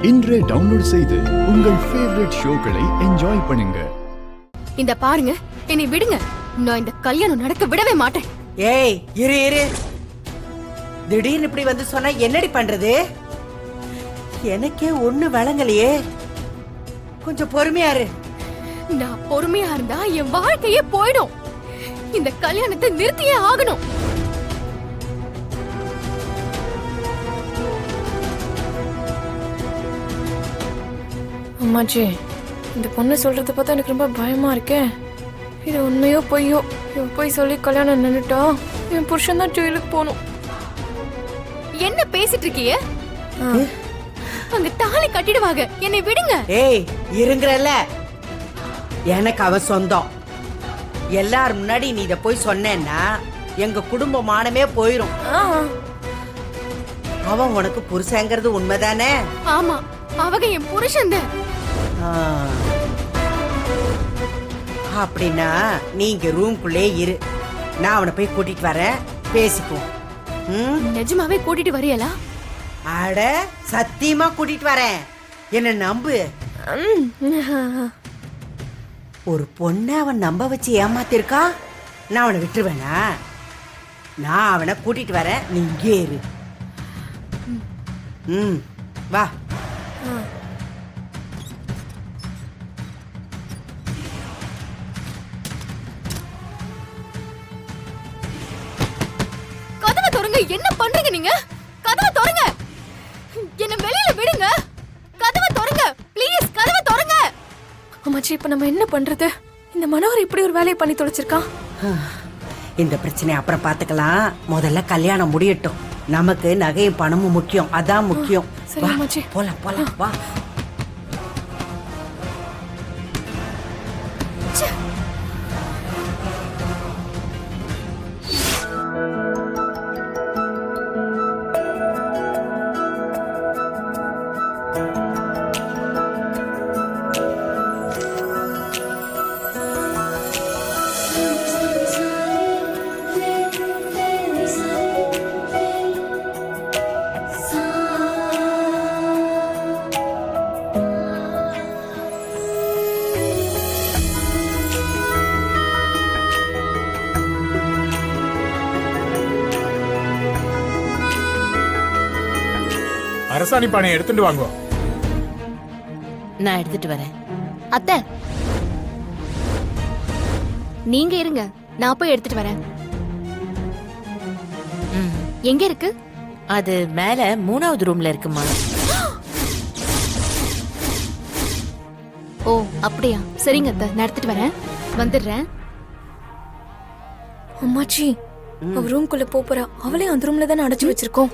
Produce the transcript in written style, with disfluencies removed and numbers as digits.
இன்றே டவுன்லோட் செய்து உங்கள் ஃபேவரட் ஷோக்களை என்ஜாய் பண்ணுங்க. இந்த பாருங்க, என்னை விடுங்க. நான் இந்த கல்யாணம் நடக்க விடவே மாட்டேன். ஏய் இரு இரு, திடீர்னு இப்படி வந்து சொன்னா என்னடி பண்றது? எனக்கே ஒண்ணு விளங்கலையே, கொஞ்சம் பொறுமையா இரு. நான் பொறுமையா இருந்தா என் வாழ்க்கையே போயிடும். இந்த கல்யாணத்தை நிறுத்தியே ஆகணும். அம்மாச்சி, இந்த பொண்ணு சொல்றத பார்த்தா எனக்கு ரொம்ப பயமா இருக்கே. இது உண்மையோ பொய்யோ? இவ போய் சொல்லி கல்யாணம் நின்னுட்டா என் புருஷன் தான் ஜெயிலுக்கு போகணும். என்ன பேசிட்டு இருக்கீங்க? அங்க தாலி கட்டிடுவாங்க. என்னை விடுங்க. ஏய் இருங்கறல்ல, எனக்கு அவ சொந்தம். எல்லாரும் முன்னாடி நீ இத போய் சொன்னேன்னா எங்க குடும்ப மானமே போயிரும். அவன் உனக்கு புருஷங்கிறது உண்மைதானே? ஆமா, அவங்க என் புருஷன் தான். அப்படின்னா நீங்க ரூம்குள்ளே இரு, நான் அவனை போய் கூட்டிட்டு வரேன், பேசிக்குவோம். நிஜமாவே கூட்டிட்டு வரையலா? அட சத்தியமா கூட்டிட்டு வரேன், என்ன நம்பு. ஒரு பொண்ணை அவன் நம்ப வச்சு ஏமாத்திருக்கா, நான் அவனை விட்டுருவேனா? நான் அவனை கூட்டிட்டு வரேன், நீ இங்கே இரு. வா. கதவை திறங்க. என்ன பண்றீங்க நீங்க? கதவை திறங்க. என்ன வெளியில விடுங்க. கதவை திறங்க ப்ளீஸ், கதவை திறங்க. அம்மாச்சி, இப்ப நம்ம என்ன பண்றது? இந்த மனோகர் இப்படி ஒரு வேலையை பண்ணி தொலைச்சிருக்கான். இந்த பிரச்சனை அப்புறம் பாத்துக்கலாம், முதல்ல கல்யாணம் முடியட்டும். நமக்கு நகையும் பணமும் முக்கியம், அதான் முக்கியம். சரி அம்மாச்சி, போலாம் போலாம் வா. அரசாணி பானையை எடுத்துட்டு வாங்க. நான் எடுத்துட்டு வரேன். அத்தை, நீங்க இருங்க, நான் போய் எடுத்துட்டு வரேன். எங்க இருக்கு? அது மேல 3வது ரூம்ல இருக்குமா? ஓ அப்படியா, சரிங்க அத்தை, நான் எடுத்துட்டு வரேன், வந்துடுறேன். அம்மாச்சி, அவ ரூம்குள்ள போறா. அவளே அந்த ரூம்ல தானே அடைச்சு வச்சிருக்கோம்.